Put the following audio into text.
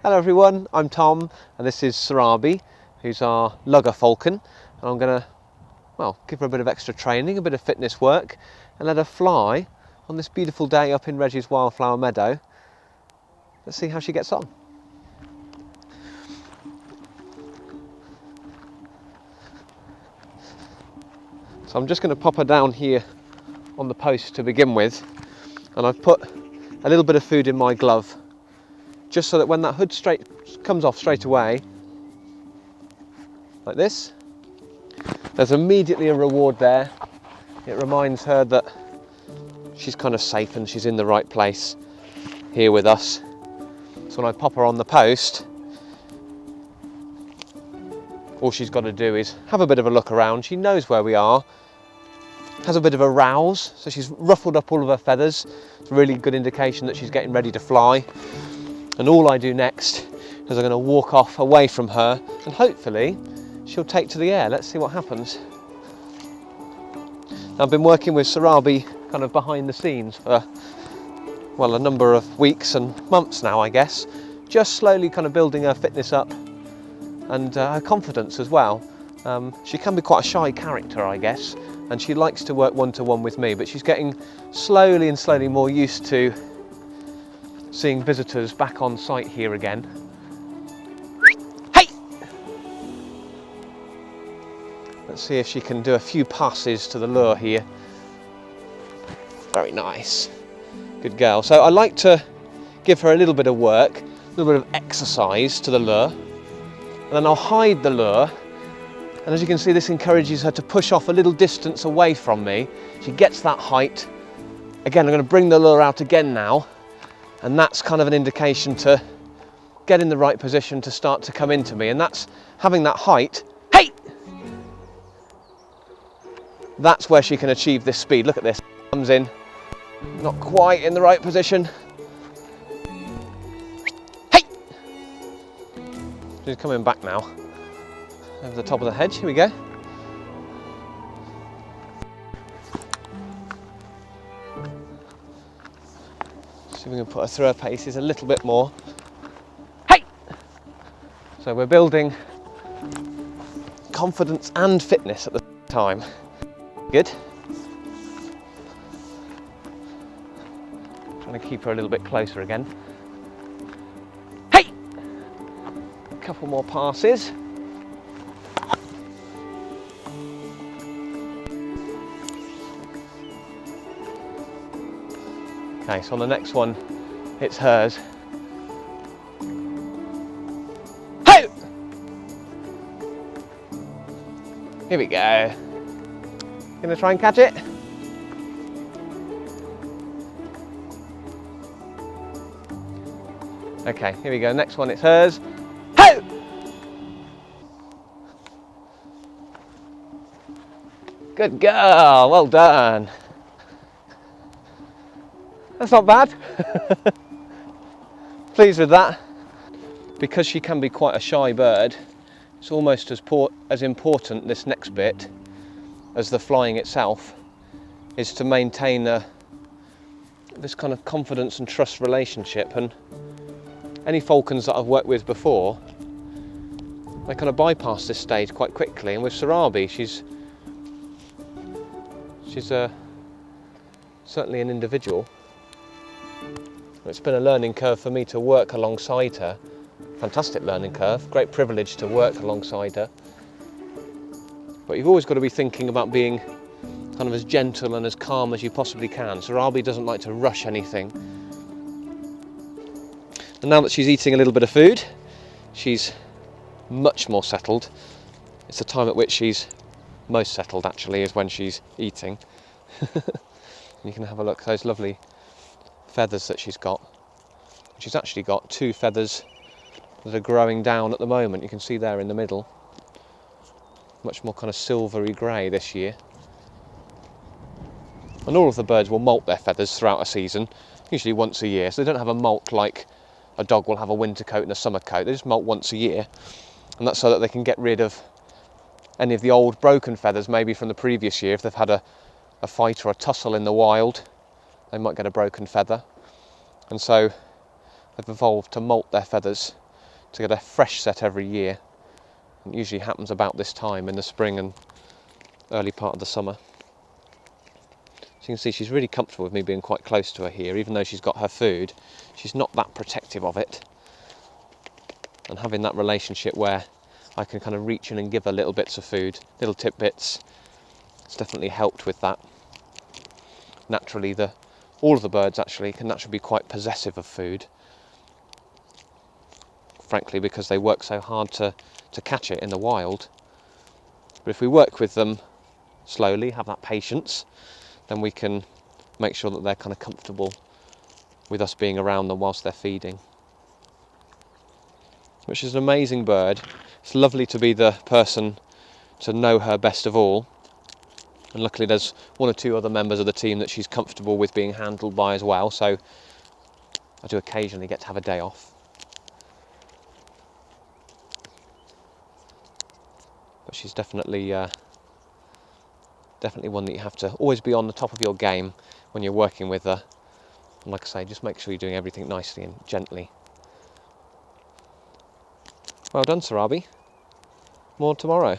Hello everyone, I'm Tom and this is Sarabi, who's our Lugger Falcon, and I'm going to, give her a bit of extra training, a bit of fitness work, and let her fly on this beautiful day up in Reggie's Wildflower Meadow. Let's see how she gets on. So I'm just going to pop her down here on the post to begin with, and I've put a little bit of food in my glove, just so that when that hood comes off straight away, like this, there's immediately a reward there. It reminds her that she's kind of safe and she's in the right place here with us. So when I pop her on the post, all she's got to do is have a bit of a look around. She knows where we are, has a bit of a rouse, so she's ruffled up all of her feathers. It's a really good indication that she's getting ready to fly. And all I do next is I'm going to walk off away from her, and hopefully she'll take to the air. Let's see what happens. Now, I've been working with Sarabi kind of behind the scenes for, a number of weeks and months now, I guess. Just slowly kind of building her fitness up and her confidence as well. She can be quite a shy character, I guess, and she likes to work one-to-one with me, but she's getting slowly and slowly more used to seeing visitors back on site here again. Hey! Let's see if she can do a few passes to the lure here. Very nice. Good girl. So I like to give her a little bit of work, a little bit of exercise to the lure, and then I'll hide the lure. And as you can see, this encourages her to push off a little distance away from me. She gets that height. Again, I'm going to bring the lure out again now, and that's kind of an indication to get in the right position to start to come into me, and that's having that height. Hey! That's where she can achieve this speed. Look at this. Comes in, not quite in the right position. Hey! She's coming back now. Over the top of the hedge. Here we go. See if we can put her through her paces a little bit more. Hey! So we're building confidence and fitness at the same time. Good. Trying to keep her a little bit closer again. Hey! A couple more passes. Okay, so on the next one, it's hers. Hey! Here we go. Gonna try and catch it? Okay, here we go. Next one, it's hers. Hey! Good girl, well done. That's not bad. Pleased with that. Because she can be quite a shy bird, it's almost as important, this next bit, as the flying itself, is to maintain this kind of confidence and trust relationship. And any falcons that I've worked with before, they kind of bypass this stage quite quickly. And with Sarabi, she's certainly an individual. It's been a learning curve for me to work alongside her. Fantastic learning curve, great privilege to work alongside her. But you've always got to be thinking about being kind of as gentle and as calm as you possibly can. Sarabi doesn't like to rush anything. And now that she's eating a little bit of food, she's much more settled. It's the time at which she's most settled, actually, is when she's eating. You can have a look at those lovely feathers that she's got. She's actually got two feathers that are growing down at the moment. You can see there in the middle. Much more kind of silvery grey this year. And all of the birds will molt their feathers throughout a season, usually once a year. So they don't have a molt like a dog will have a winter coat and a summer coat. They just molt once a year. And that's so that they can get rid of any of the old broken feathers, maybe from the previous year. If they've had a fight or a tussle in the wild, they might get a broken feather. And so they've evolved to molt their feathers to get a fresh set every year. It usually happens about this time in the spring and early part of the summer. So you can see she's really comfortable with me being quite close to her here. Even though she's got her food, she's not that protective of it. And having that relationship where I can kind of reach in and give her little bits of food, little tidbits, it's definitely helped with that. Naturally, all of the birds actually can naturally be quite possessive of food, frankly, because they work so hard to catch it in the wild. But if we work with them slowly, have that patience, then we can make sure that they're kind of comfortable with us being around them whilst they're feeding. Which is an amazing bird. It's lovely to be the person to know her best of all. And luckily there's one or two other members of the team that she's comfortable with being handled by as well, so I do occasionally get to have a day off. But she's definitely one that you have to always be on the top of your game when you're working with her. And like I say, just make sure you're doing everything nicely and gently. Well done, Sarabi. More tomorrow.